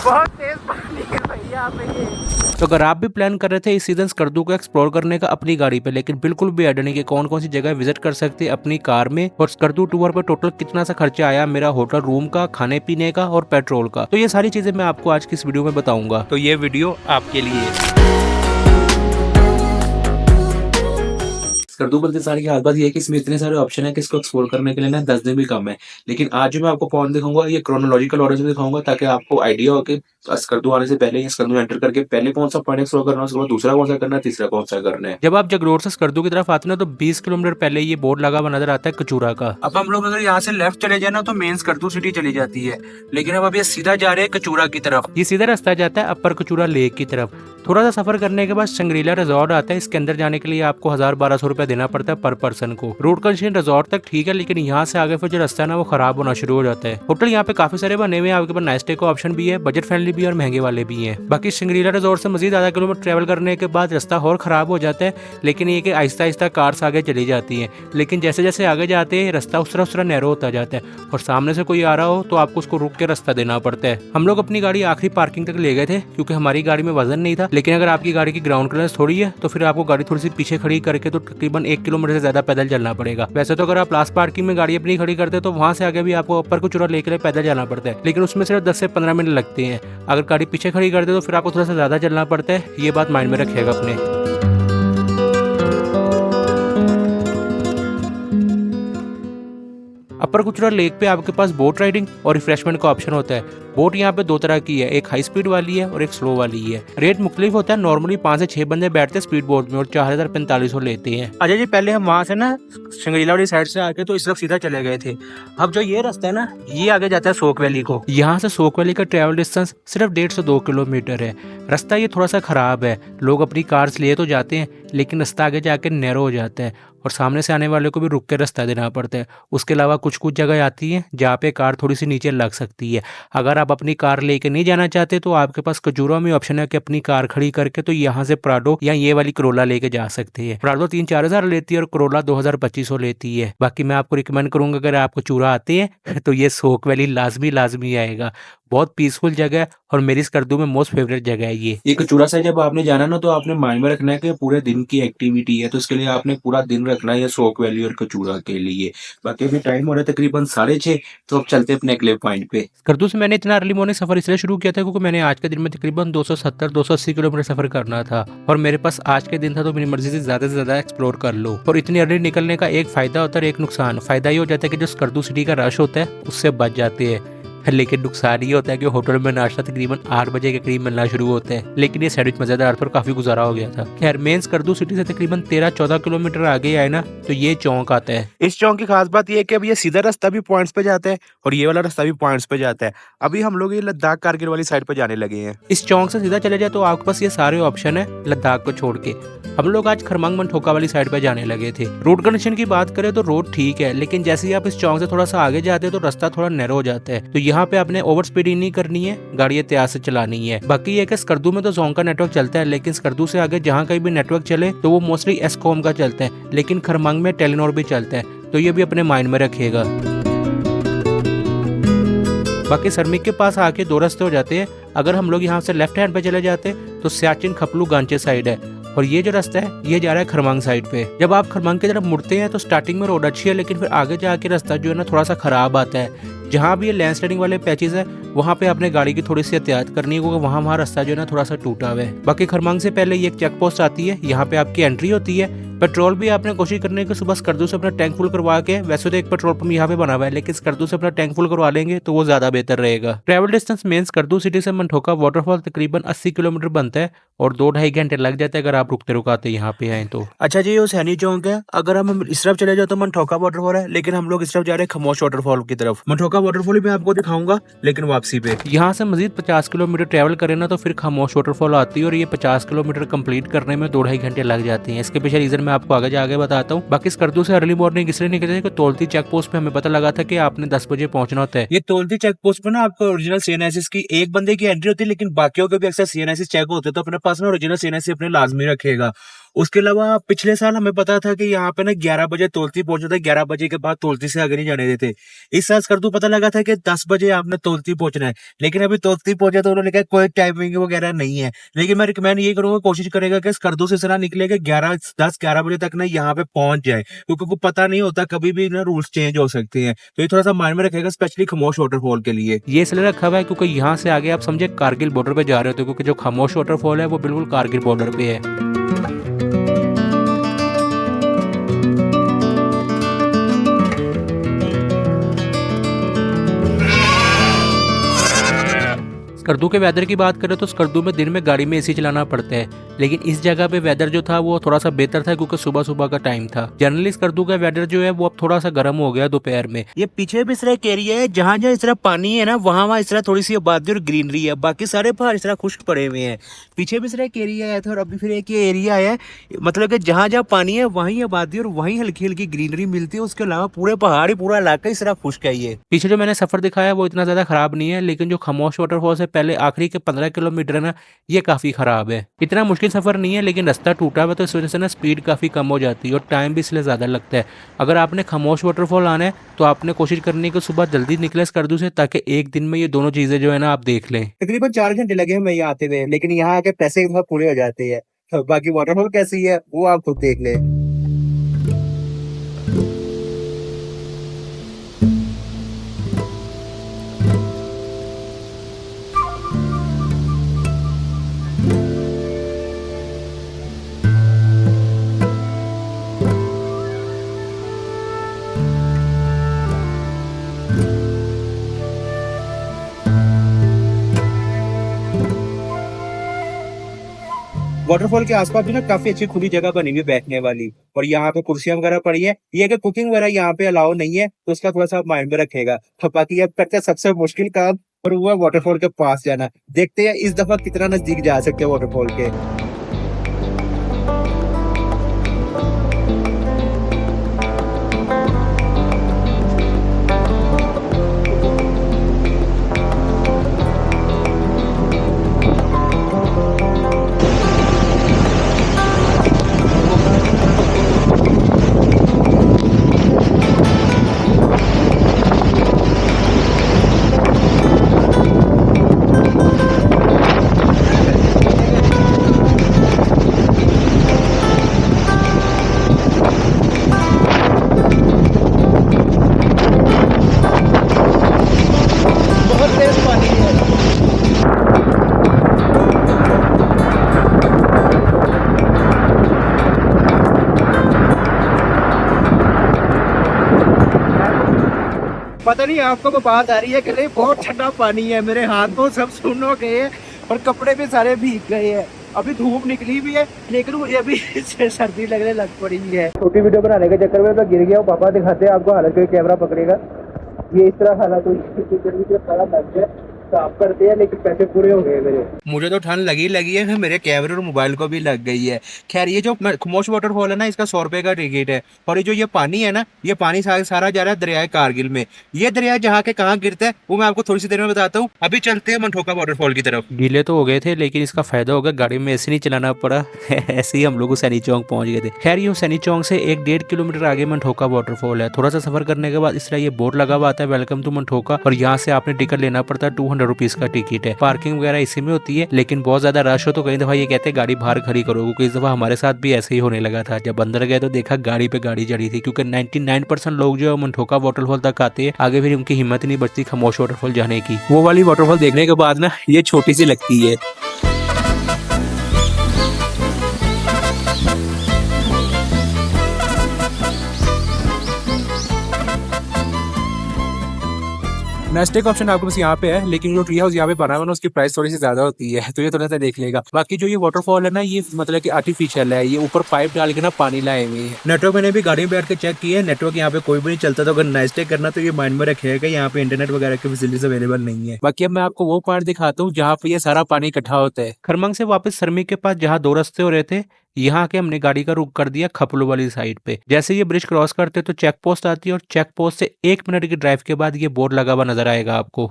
बहुत तेज पानी है भैया यहाँ पे ये। तो अगर आप भी प्लान कर रहे थे इस सीजन स्कर्दू को एक्सप्लोर करने का अपनी गाड़ी पे, लेकिन बिल्कुल भी आइडिया नहीं कि कौन कौन सी जगह विजिट कर सकते हैं अपनी कार में, और स्कर्दू टूर पर टोटल कितना सा खर्चा आया मेरा होटल रूम का, खाने पीने का और पेट्रोल का, तो ये सारी चीजें मैं आपको आज की इस वीडियो में बताऊंगा। तो ये वीडियो आपके लिए। स्कर्दू बोलते सारी की हाल बात ये है कि इसमें इतने सारे ऑप्शन है कि इसको एक्सप्लोर करने के लिए ना 10 दिन भी कम है। लेकिन आज जो मैं आपको पॉइंट दिखाऊंगा ये क्रोनोलॉजिकल ऑर्डर में दिखाऊंगा, ताकि आपको आइडिया हो कि स्कर्दू आने से पहले स्कर्दू एंटर करके पहले कौन सा पॉइंट एक्सप्लोर करना है, उसके बाद दूसरा कौन सा करना है, तीसरा कौन सा करना है। जब आप जगरोड से स्कर्दू की तरफ आते ना तो 20 किलोमीटर पहले ये बोर्ड लगा हुआ नजर आता है कचूरा का। अब हम लोग अगर यहाँ से लेफ्ट चले जाए ना तो मेन स्कर्दू सिटी चली जाती है, लेकिन अब ये सीधा जा रहे हैं कचूरा की तरफ। ये सीधा रास्ता जाता है अपर कचूरा लेक की तरफ। थोड़ा सा सफर करने के बाद शंग्रीला रिजॉर्ट आता है। इसके अंदर जाने के लिए आपको 1000-1200 रुपए देना पड़ता है पर पर्सन को। रोड कंडीशन रिजॉर्ट तक ठीक है, लेकिन यहाँ से आगे फिर जो रास्ता है ना वो खराब होना शुरू हो जाता है। होटल यहाँ पे काफी सारे बने हुए हैं, आपके पास नाइट स्टे का ऑप्शन भी है, बजट फ्रेंडली भी है और महंगे वाले भी हैं। बाकी शंग्रीला रिजॉर्ट से मजीद आधा किलोमीटर ट्रेवल करने के बाद रास्ता और खराब हो जाता है, लेकिन ये कि आहिस्ता आहिस्ता कार्स आगे चली जाती है। लेकिन जैसे जैसे आगे जाते हैं रास्ता उस तरह नैरो होता जाता है, और सामने से कोई आ रहा हो तो आपको उसको रुक के रास्ता देना पड़ता है। हम लोग अपनी गाड़ी आखिरी पार्किंग तक ले गए थे क्योंकि हमारी गाड़ी में वजन नहीं था, लेकिन अगर आपकी गाड़ी की ग्राउंड क्लियरेंस थोड़ी है तो फिर आपको गाड़ी थोड़ी सी पीछे खड़ी करके तो तकरीबन 1 किलोमीटर से ज्यादा पैदल चलना पड़ेगा। वैसे तो अगर आप लास्ट पार्किंग में गाड़ी अपनी खड़ी करते तो वहां से आगे भी आपको ऊपर को चूरा लेके पैदल जाना पड़ता है, लेकिन उसमें सिर्फ 10 से 15 मिनट लगते हैं। अगर गाड़ी पीछे खड़ी करते तो फिर आपको थोड़ा सा ज्यादा चलना पड़ता है। ये बात माइंड में रखिएगा अपने। अपर कुचरा लेक पे आपके पास बोट राइडिंग और रिफ्रेशमेंट का ऑप्शन होता है। बोट यहाँ पे 2 तरह की है, एक हाई स्पीड वाली है और एक स्लो वाली है। रेट मुख्तलिफ होता है, नॉर्मली 5 से 6 बंदे बैठते हैं स्पीड बोट में और 4045 लेते हैं। अजय जी पहले हम वहाँ से ना शंग्रीला वाली साइड से आके तो इस तरफ सीधा चले गए थे। अब जो ये रास्ता है ना ये आगे जाता है सोक वैली को। यहाँ से सोक वैली का ट्रेवल डिस्टेंस सिर्फ 1.5 से 2 किलोमीटर है। रास्ता ये थोड़ा सा खराब है, लोग अपनी कार्स लिए तो जाते हैं लेकिन रास्ता आगे जाके नैरो हो जाता है और सामने से आने वाले को भी रुक के रास्ता देना पड़ता है। उसके अलावा कुछ कुछ जगह आती है जहाँ पे कार थोड़ी सी नीचे लग सकती है। अगर आप अपनी कार लेके नहीं जाना चाहते तो आपके पास कचूरा में ऑप्शन है कि अपनी कार खड़ी करके तो यहाँ से प्राडो या ये वाली करोला लेके जा सकते हैं। प्राडो 3-4 हजार लेती है और करोला 2000-2500 लेती है। बाकी मैं आपको रिकमेंड करूंगा अगर आप कचूरा आते हैं तो ये सोक वैली लाजमी आएगा। बहुत पीसफुल जगह है और मेरी स्कर्दू में मोस्ट फेवरेट जगह है ये कचूरा से जब आपने जाना ना तो आपने माइंड में रखना है कि पूरे दिन की एक्टिविटी है, तो इसके लिए आपने पूरा दिन रखना है सोक वैली और कचूरा के लिए। बाकी अभी टाइम हो रहा है तकरीबन 6:30, तो अब चलते हैं अपने अगले पॉइंट पे। स्कर्दू से मैंने इतना अर्ली मॉर्निंग सफर इसलिए शुरू किया था क्योंकि मैंने आज के दिन में तकरीबन 270-280 किलोमीटर सफर करना था और मेरे पास आज के दिन था, तो मेरी मर्जी से ज्यादा एक्सप्लोर कर लो। और इतनी अर्ली निकलने का एक फायदा होता है और एक नुकसान। फायदा ये हो जाता है कि जो स्कर्दू सिटी का रश होता है उससे बच जाते हैं, लेकिन नुकसान ये होता है कि होटल में नाश्ता तकरीबन 8 बजे के करीब मिलना शुरू होता है। लेकिन ये सैंडविच मजेदार था और काफी गुजारा हो गया था। खैर मेन स्कर्दू सिटी से तकरीबन 13-14 किलोमीटर आगे आए ना तो ये चौक आता है। इस चौक की खास बात ये है कि अब ये सीधा रास्ता भी पॉइंट्स पे जाता है और ये वाला रास्ता भी पॉइंट्स पे जाता है। अभी हम लोग ये लद्दाख कारगिल वाली साइड पे जाने लगे हैं। इस चौक से सीधा चले जाए तो आपके पास ये सारे ऑप्शन है लद्दाख को छोड़ के। हम लोग आज खरमांग मनठोका वाली साइड पे जाने लगे थे। रोड कंडीशन की बात करें तो रोड ठीक है, लेकिन जैसे ही आप इस चौक से थोड़ा सा आगे जाते हैं तो रास्ता थोड़ा नैरो हो जाता है। तो यहाँ पे आपने ओवर स्पीडिंग नहीं करनी है, गाड़ी एहतियात से चलानी है। बाकी ये कि स्कर्दू में तो जोंग का नेटवर्क चलता है, लेकिन स्कर्दू से आगे जहाँ कहीं भी नेटवर्क चले तो वो मोस्टली एस्कॉम का चलता है, लेकिन खरमांग में टेलीनॉर भी चलता है, तो ये भी अपने माइंड में रखिएगा। बाकी सरमिक के पास आके 2 रास्ते हो जाते हैं। अगर हम लोग यहाँ से लेफ्ट हैंड पे चले जाते हैं तो सियाचिन खपलू गांचे साइड है, और ये जो रास्ता है ये जा रहा है खरमांग साइड पे। जब आप खरमांग की तरफ मुड़ते हैं तो स्टार्टिंग में रोड अच्छी है, लेकिन फिर आगे जाके रास्ता जो है ना थोड़ा सा खराब आता है। जहाँ भी ये लैंडस्लाइडिंग वाले पैचेस है वहाँ पे आपने गाड़ी की थोड़ी सी एहतियात करनी है क्योंकि वहाँ रास्ता जो है ना थोड़ा सा टूटा हुआ है। बाकी खरमांग से पहले ये एक चेक पोस्ट आती है, यहाँ पे आपकी एंट्री होती है। पेट्रोल भी आपने कोशिश करने की सुबह स्कर्दू से अपना टैंक फुल करवा के, वैसे तो एक पेट्रोल पंप यहाँ पे बना हुआ है, लेकिन स्कर्दू से अपना टैंक फुल करवा लेंगे तो वो ज्यादा बेहतर रहेगा। Travel distance main Skardu city से मनठोका वाटरफॉल तकरीबन 80 किलोमीटर बनता है और 2-2.5 घंटे लग जाते हैं अगर आप रुकते रुकाते यहाँ पे आए तो। अच्छा जी, ये सैनी चौक है। अगर हम इस तरफ चले जाए तो मनठोका वाटरफॉल है, लेकिन हम लोग इस तरफ जा रहे हैं खमोश वाटरफॉल की तरफ। मनठोका वाटरफॉल भी आपको दिखाऊंगा लेकिन वापसी पे। यहाँ से मजीद 50 किलोमीटर ट्रैवल करें ना तो फिर खामोश वाटरफॉल आती है और ये 50 किलोमीटर कंप्लीट करने में 2-2.5 घंटे लग जाते हैं। इसके पीछे रीजन मैं आपको आगे बताता हूँ। बाकी स्कर्दू से अर्ली मॉर्निंग इसलिए निकले कि तोलती चेक पोस्ट पे हमें पता लगा था कि आपने 10 बजे पहुंचना होता है। ये तोलती चेक पोस्ट पे ना आपको ओरिजिनल सीएनएसएस की एक बंदे की एंट्री होती है, लेकिन बाकियों के भी अक्सर सीएनएसएस चेक होते हैं, तो अपने पास ना ओरिजिनल सीएनएसएस अपने लाजमी रखेगा। उसके अलावा पिछले साल हमें पता था कि यहाँ पे ना 11 बजे तोलती पहुंचना था, 11 बजे के बाद तोलती से आगे नहीं जाने देते। इस साल स्कर्दू पता लगा था कि 10 बजे आपने तोलती पहुंचना है, लेकिन अभी तोलती पहुंचा तो उन्होंने कहा कोई टाइमिंग वगैरह नहीं है। लेकिन मैं रिकमेंड ये करूंगा, कोशिश करेगा कि स्कर्दू से इस तरह निकले कि 10-11 बजे तक ना यहाँ पे पहुंच जाए, क्योंकि को पता नहीं होता, कभी भी ना रूल्स चेंज हो सकते हैं। तो ये थोड़ा सा माइंड में रखेगा, स्पेशली खामोश वाटरफॉल के लिए ये इसलिए रखा हुआ है क्योंकि यहाँ से आगे आप समझे कारगिल बॉर्डर पे जा रहे होते हो, क्योंकि जो खामोश वाटरफॉल है वो बिल्कुल कारगिल बॉर्डर पे है। स्कर्दू के वेदर की बात करें तो स्कर्दू में दिन में गाड़ी में एसी चलाना पड़ता है, लेकिन इस जगह पे वेदर जो था वो थोड़ा सा बेहतर था क्योंकि सुबह सुबह का टाइम था। जनरली स्कर्दू का वेदर जो है वो अब थोड़ा सा गर्म हो गया दोपहर में। ये पीछे भी इस तरह एक एरिया है जहाँ जहाँ इस तरह पानी है ना, वहाँ इस तरह थोड़ी सी आबादी और ग्रीनरी है, बाकी सारे पहाड़ इस तरह खुश्क पड़े हुए हैं। पीछे भी इस तरह एक एरिया आया था और अभी फिर एक ये एरिया है, मतलब कि जहाँ जहाँ पानी है वहीं आबादी और वहीं हल्की हल्की ग्रीनरी मिलती है। उसके अलावा पूरे पहाड़ी पूरा इलाका इस तरह खुश्क है। ये पीछे जो मैंने सफर दिखाया वो इतना ज्यादा खराब नहीं है, लेकिन जो खामोश वाटरफॉल से पहले आखिरी के 15 किलोमीटर है ना, ये काफी खराब है। इतना मुश्किल सफर नहीं है, लेकिन रास्ता टूटा हुआ तो इस वजह से ना स्पीड काफी कम हो जाती है और टाइम भी इसलिए ज्यादा लगता है। अगर आपने खामोश वाटरफॉल आना है तो आपने कोशिश करनी है कि सुबह जल्दी निकले स्कर्दू से, ताकि एक दिन में ये दोनों चीजें जो है ना आप देख लें। तकरीबन 4 घंटे लगे हमें यहाँ आते हुए, लेकिन यहाँ आके पैसे पूरे हो जाते हैं। तो बाकी वाटरफॉल कैसी है वो आप खुद देख लें। वाटरफॉल के आसपास भी ना काफी अच्छी खुली जगह बनी हुई है बैठने वाली, और यहाँ पे कुर्सियां वगैरह पड़ी है। ये कि कुकिंग वगैरह यहाँ पे अलाउ नहीं है, तो उसका थोड़ा सा माइंड में रखेगा। तो बाकी अब तक का सबसे मुश्किल काम और वो है वाटरफॉल के पास जाना। देखते हैं इस दफा कितना नजदीक जा सकते हैं वाटरफॉल के। पता नहीं आपको वो बात आ रही है कि नहीं, बहुत ठंडा पानी है, मेरे हाथ तो सब सुन्न हो गए हैं और कपड़े भी सारे भीग गए हैं। अभी धूप निकली भी है, लेकिन मुझे अभी सर्दी लगने लग पड़ी है। छोटी वीडियो बनाने के चक्कर में मैं गिर गया हूँ। पापा दिखाते हैं आपको हालत, कोई कैमरा पकड़ेगा। ये इस तरह हालत हुई, सारा लग गया, साफ करते हैं, लेकिन पैसे पूरे हो गए मेरे। मुझे तो ठंड लगी है, फिर मेरे कैमरे और मोबाइल को भी लग गई है। खैर ये जो खामोश वाटरफॉल है ना, इसका 100 रुपए का टिकट है, और ये जो ये पानी है ना, ये पानी सारा जा रहा है दरिया कारगिल में। ये दरिया जहाँ के कहाँ गिरता है वो मैं आपको थोड़ी सी देर में बताता हूँ। अभी चलते हैं मंठोका वाटरफॉल की तरफ। गीले तो हो गए थे, लेकिन इसका फायदा होगा, गाड़ी में ऐसे नहीं चलाना पड़ा। ऐसे ही हम लोग सैनी चौक पहुंच गए थे। खैर ये सैनी चौक से 1-1.5 किलोमीटर आगे मंठोका वाटरफॉल है। थोड़ा सा सफर करने के बाद इस तरह ये बोर्ड लगा हुआ आता है, वेलकम टू मंठोका, और यहाँ से आपने टिकट लेना पड़ता है। 200 रुपीज का टिकट है। पार्किंग वगैरह इसी में होती है, लेकिन बहुत ज्यादा रश हो तो कई दफा ये कहते हैं गाड़ी बाहर खड़ी करो, क्योंकि इस दफा हमारे साथ भी ऐसे ही होने लगा था। जब अंदर गए तो देखा गाड़ी पे गाड़ी चढ़ी थी, क्योंकि 99% लोग जो है मंठोका वाटरफॉल तक आते हैं, आगे फिर उनकी हिम्मत नहीं बचती खामोश वाटरफॉल जाने की। वो वाली वाटरफॉल देखने के बाद ना ये छोटी सी लगती है। नेक्स्ट एक ऑप्शन आपको बस यहाँ पे है, लेकिन जो ट्री हाउस यहाँ पे बना हुआ है उसकी प्राइस थोड़ी सी ज्यादा होती है, तो ये थोड़ा सा देख लेगा। बाकी जो ये वाटरफॉल है ना, ये मतलब कि आर्टिफिशियल है, ये ऊपर पाइप डाल के ना पानी लाए हुए हैं। नेटवर्क मैंने भी गाड़ी में बैठ के चेक किया है, नेटवर्क यहाँ पे कोई भी नहीं चलता। तो अगर नाइट स्टे करना तो ये माइंड में रखिएगा, यहाँ पे इंटरनेट वगैरह की फैसिलिटीज अवेलेबल नहीं है। बाकी अब मैं आपको वो पॉइंट दिखाता हूँ जहाँ पे ये सारा पानी इकट्ठा होता है। खरमंग से वापस सरमी के पास जहाँ 2 रास्ते हो रहे थे, यहाँ के हमने गाड़ी का रुक कर दिया खपलू वाली साइड पे। जैसे ये ब्रिज क्रॉस करते तो चेक पोस्ट आती है, और चेक पोस्ट से 1 मिनट की ड्राइव के बाद ये बोर्ड लगा हुआ नजर आएगा आपको।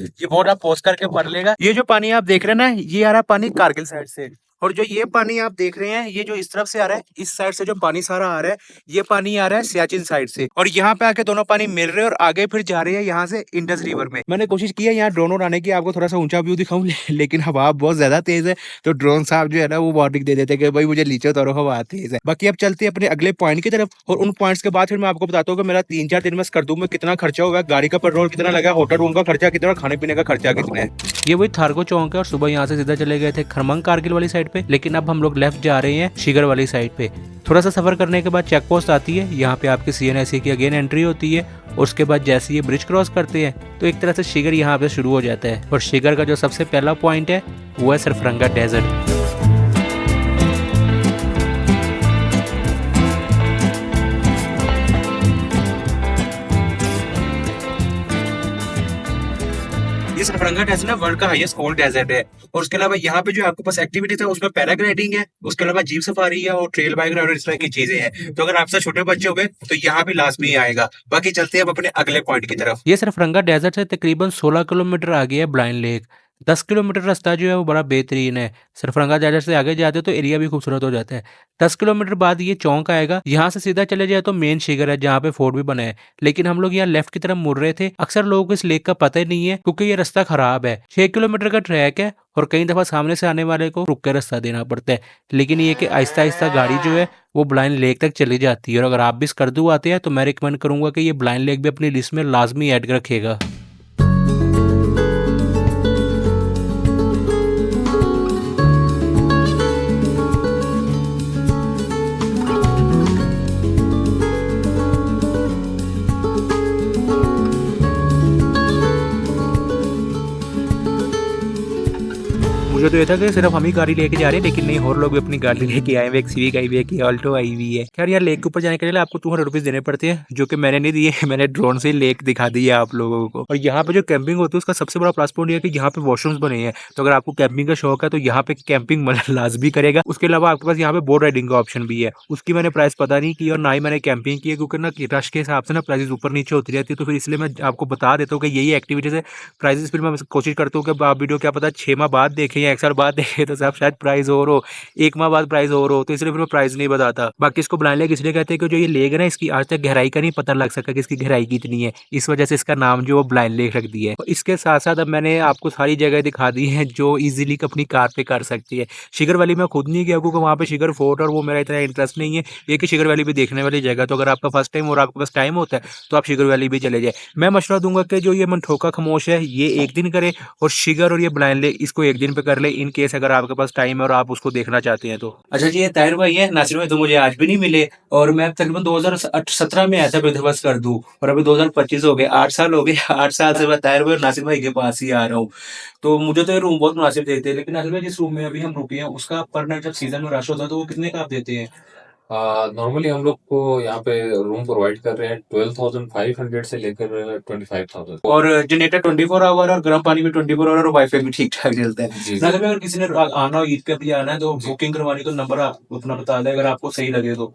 ये बोर्ड आप पोस्ट करके पढ़ लेगा। ये जो पानी आप देख रहे हैं ना, ये आ रहा पानी कारगिल साइड से, और जो ये पानी आप देख रहे हैं, ये जो इस तरफ से आ रहा है, इस साइड से जो पानी सारा आ रहा है, ये पानी आ रहा है सियाचिन साइड से, और यहाँ पे आके दोनों पानी मिल रहे हैं और आगे फिर जा रहे हैं यहाँ से इंडस रिवर में। मैंने कोशिश की है यहाँ ड्रोन उड़ाने की, आपको थोड़ा सा ऊंचा व्यू दिखाऊं, लेकिन हवा बहुत ज्यादा तेज है, तो ड्रोन साहब जो है ना वो वार्निंग दे देते हैं कि भाई मुझे नीचे उतारो, हवा तेज है। बाकी अब चलते हैं अपने अगले पॉइंट की तरफ, और उन पॉइंट्स के बाद फिर मैं आपको बताता हूँ कि मेरा 3-4 दिन में स्कर्दू में कितना खर्चा हुआ, गाड़ी का पेट्रोल कितना लगा, होटल रूम का खर्चा कितना, खाने पीने का खर्चा कितना है। ये वही थारगो चौक है, और सुबह यहाँ से सीधा चले गए थे खरमंग कारगिल वाली साइड पे, लेकिन अब हम लोग लेफ्ट जा रहे हैं शिगर वाली साइड पे। थोड़ा सा सफर करने के बाद चेक पोस्ट आती है, यहाँ पे आपकी CNSA की अगेन एंट्री होती है, और उसके बाद जैसे ये ब्रिज क्रॉस करते हैं तो एक तरह से शिगर यहाँ पे शुरू हो जाता है। और शिगर का जो सबसे पहला पॉइंट है वो है सरफरंगा डेजर्ट। ये सरफरंगा डेजर्ट ना वर्ल्ड का हाईएस्ट कोल्ड डेजर्ट है, और उसके अलावा यहाँ पे जो आपके पास एक्टिविटीज है उसमें पैराग्लाइडिंग है, उसके अलावा जीप सफारी है और ट्रेल बाइक राइड, इस तरह की चीजें हैं। तो अगर आपसे छोटे बच्चे हो गए तो यहाँ भी लाजमी आएगा। बाकी चलते हैं अब अपने अगले पॉइंट की तरफ। ये सरफरंगा डेजर्ट से तकरीबन 16 किलोमीटर आगे है ब्लाइंड लेक। 10 किलोमीटर रास्ता जो है वो बड़ा बेहतरीन है। सरफरंगा डेजर्ट से आगे जाते तो एरिया भी खूबसूरत हो जाता है। 10 किलोमीटर बाद ये चौक आएगा, यहाँ से सीधा चले जाए तो मेन शिगर है जहाँ पे फोर्ट भी बना है, लेकिन हम लोग यहाँ लेफ्ट की तरफ मुड़ रहे थे। अक्सर लोगों को इस लेक का पता ही नहीं है क्योंकि ये रास्ता खराब है। 6 किलोमीटर का ट्रैक है, और कई दफा सामने से आने वाले को रुक के रास्ता देना पड़ता है, लेकिन ये कि आहिस्ता आहिस्ता गाड़ी जो है वो ब्लाइंड लेक तक चली जाती है। और अगर आप भी स्कर्दू आते हैं तो मैं रिकमेंड करूंगा कि ये ब्लाइंड लेक भी अपनी लिस्ट में लाजमी ऐड रखेगा। मुझे तो ये था कि सिर्फ हम ही गाड़ी लेके जा रहे हैं, लेकिन नहीं, और लोग भी अपनी गाड़ी लेके आए हुए, एक सिविक आई हुई है, एक ऑल्टो आई हुई है। खैर यार, लेक के ऊपर जाने के लिए आपको 200 रुपीज देने पड़ते हैं, जो कि मैंने नहीं दिए। मैंने ड्रोन से लेक दिखा दी है आप लोगों को। और यहाँ पे जो कैंपिंग होती है उसका सबसे बड़ा प्लस पॉइंट ये है कि यहाँ पे वॉशरूम्स बने हैं, तो अगर आपको कैंपिंग का शौक है तो यहाँ पे कैंपिंग लाजमी करेगा। उसके अलावा आपके पास यहाँ पे बोट राइडिंग का ऑप्शन भी है, उसकी मैंने प्राइस पता नहीं की और ना ही मैंने कैंपिंग की है, क्योंकि ना रश के हिसाब से ना प्राइस ऊपर नीचे होती रहती है, तो फिर इसलिए मैं आपको बता देता हूँ कि यही एक्टिविटीज है। प्राइजेस फिर मैं कोशिश करता हूँ कि आप वीडियो क्या पता 6 माह बाद देखें या 1 साल बाद देखें तो साहब शायद प्राइस और हो, 1 माह बाद प्राइस और हो, तो इसलिए फिर मैं प्राइस नहीं बताता। बाकी इसको ब्लाइंड लेक इसलिए कहते हैं कि जो ये लेक है ना, इसकी आज तक गहराई का नहीं पता लग सका कि इसकी गहराई कितनी है, इस वजह से इसका नाम जो वो ब्लाइंड लेक रख दिया है। और इसके साथ साथ अब मैंने आपको सारी जगह दिखा दी है जो इजीली अपनी कार पे कर सकती है। शिगर वैली में खुद नहीं गया क्योंकि वहाँ पे शिगर फोर्ट और वो मेरा इतना इंटरेस्ट नहीं है। ये कि शिगर वैली भी देखने वाली जगह, तो अगर आपका फर्स्ट टाइम और आपके पास टाइम होता है तो आप शिगर वैली भी चले जाए। मैं मशवरा दूंगा कि जो ये मनठोका खामोश है ये एक दिन करे, और शिगर और ये ब्लाइंड लेक इसको एक दिन पे कर ले, इन केस अगर आपके पास टाइम है और आप उसको देखना चाहते हैं तो। अच्छा जी, ये ताहिर भाई है, नासिर भाई तो मुझे आज भी नहीं मिले, और मैं तकरीबन 2017 में आया था बस कर दूं, और अभी 2025 हो गए, 8 साल हो गए। 8 साल से मैं ताहिर भाई और नासिर भाई के पास ही आ रहा हूँ। तो मुझे तो ये रूम बहुत मुनासिब देते हैं, लेकिन नासिर भाई जिस रूम में अभी हम रुके हैं उसका पर नाइट जब सीजन में रश होता है तो वो कितने का आप देते हैं? नॉर्मली हम लोग को यहाँ पे रूम प्रोवाइड कर रहे हैं 12,500 से लेकर 25,000। और जनरेटर 24 आवर और गर्म पानी भी 24 आवर और वाईफाई भी ठीक ठाक चलता है। जी ना अगर किसी ने आना हो, ईद पे भी आना है तो बुकिंग करवानी, तो नंबर आप अपना बता दें अगर आपको सही लगे तो।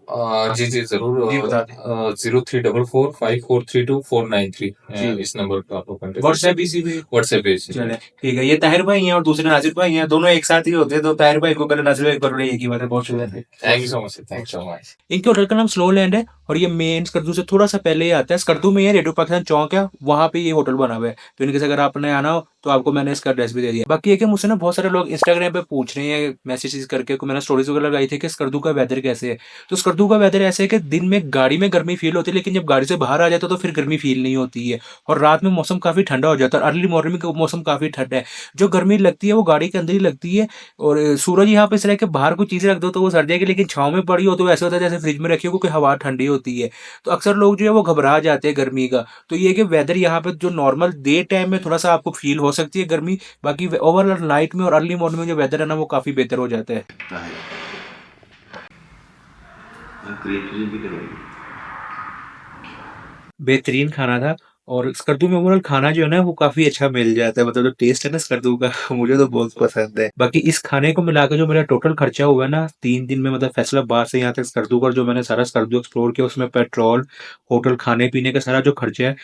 जी जी जरूर। जी बता दें। 03445432 जी। इस नंबर पे आप लोग contact व्हाट्सएप इसी पे। व्हाट्सएप पे चले ठीक है। ये ताहिर भाई हैं और दूसरे नासिर भाई हैं, दोनों एक साथ ही होते हैं, तो ताहिर भाई को पहले नासिर भाई कर रहे एक ही बात है। बहुत शुक्रिया। Thank you so much, thank you so much. इनके होटल का नाम स्लो लैंड है, और ये मेन स्कर्दू से थोड़ा सा पहले ही आता है। स्कर्दू में ये रेडियो पाकिस्तान चौक है, वहाँ पे ये होटल बना हुआ है, तो इनके से अगर आपने आना हो तो आपको मैंने इसका एड्रेस भी दे दिया। बाकी ये कि मुझसे ना बहुत सारे लोग इंस्टाग्राम पे पूछ रहे हैं मैसेजेस करके, को मैंने स्टोरीज वगैरह लगाई थी कि स्कर्दू का वेदर कैसे है। तो स्कर्दू का वेदर ऐसे है कि दिन में गाड़ी में गर्मी फील होती है, लेकिन जब गाड़ी से बाहर आ जाता है तो फिर गर्मी फील नहीं होती है, और रात में मौसम काफी ठंडा हो जाता है। अर्ली मॉर्निंग में मौसम काफी ठंडा है, जो गर्मी लगती है वो गाड़ी के अंदर ही लगती है। और सूरज यहाँ पे इस तरह के बाहर कोई चीजें रख दो तो वो सड़ जाएगी, लेकिन छाव में पड़ी हो तो ऐसा होता है जैसे फ्रिज में रखी हो, क्योंकि हवा ठंडी होती है। तो अक्सर लोग जो है वो घबरा जाते हैं गर्मी का। तो ये कि वेदर यहाँ पे जो नॉर्मल डे टाइम में थोड़ा सा आपको फील हो सकती है गर्मी, बाकी ओवरऑल नाइट में और अर्ली मॉर्निंग में जो वेदर है ना वो काफी बेहतर हो जाता है। बेहतरीन खाना था, और स्कर्दू में ओवरऑल खाना जो है ना वो काफी अच्छा मिल जाता है, मतलब जो टेस्ट है ना स्कर्दू का मुझे तो बहुत पसंद है। बाकी इस खाने को मिलाकर जो मेरा टोटल खर्चा हुआ है ना 3 दिन में, मतलब फैसलाबाद से यहाँ तक स्कर्दू का जो मैंने सारा स्कर्दू एक्सप्लोर किया, उसमें पेट्रोल, होटल, खाने पीने का सारा जो खर्चा है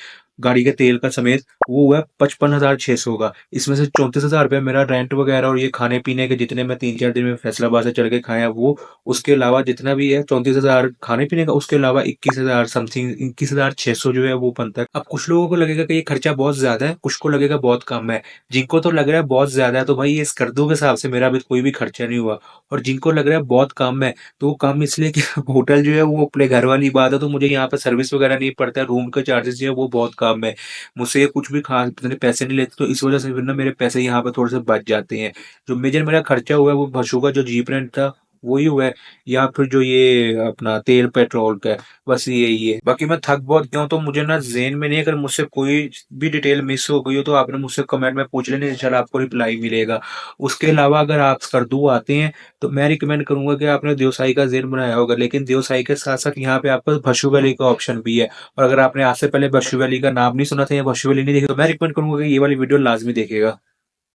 गाड़ी के तेल का समेत, वो हुआ है 55,600 का। इसमें से 34,000 रुपये मेरा रेंट वगैरह और ये खाने पीने के जितने मैं 3-4 दिन में फैसलाबाद से चढ़ के खाया वो, उसके अलावा जितना भी है 34,000 खाने पीने का, उसके अलावा 21,000 समथिंग 21,600 जो है वो बनता है। अब कुछ लोगों को लगेगा कि ये खर्चा बहुत ज्यादा है, कुछ को लगेगा बहुत कम है। जिनको तो लग रहा है बहुत ज्यादा है तो भाई ये स्कर्दू के हिसाब से मेरा अभी कोई भी खर्चा नहीं हुआ, और जिनको लग रहा है बहुत कम है तो वो कम इसलिए कि होटल जो है वो अपने घर वाली बात है, तो मुझे यहाँ पे सर्विस वगैरह नहीं पड़ता है, रूम का चार्जेस जो है वो बहुत कम है, मुझसे ये कुछ भी खास इतने पैसे नहीं लेते, तो इस वजह से फिर ना मेरे पैसे यहाँ पे थोड़े से बच जाते हैं। जो मेजर मेरा खर्चा हुआ है वो बसों का जो जीप रेंट था वही हुआ है, या फिर जो ये अपना तेल पेट्रोल का है, बस यही है। बाकी मैं थक बहुत गया हूँ तो मुझे ना ज़हन में नहीं है, अगर मुझसे कोई भी डिटेल मिस हो गई हो तो आपने मुझसे कमेंट में पूछ लेना, इंशाल्लाह आपको रिप्लाई मिलेगा। उसके अलावा अगर आप स्कर्दू आते हैं तो मैं रिकमेंड करूंगा कि आपने देवसाई का ज़हन बनाया होगा, लेकिन देवसाई के साथ साथ यहाँ पे आपका भशु वैली का ऑप्शन भी है, और अगर आपने आज से पहले भशु वैली का नाम नहीं सुना था या भशु वैली नहीं देखी तो मैं रिकमेंड करूंगा कि ये वाली वीडियो लाजमी देखेगा।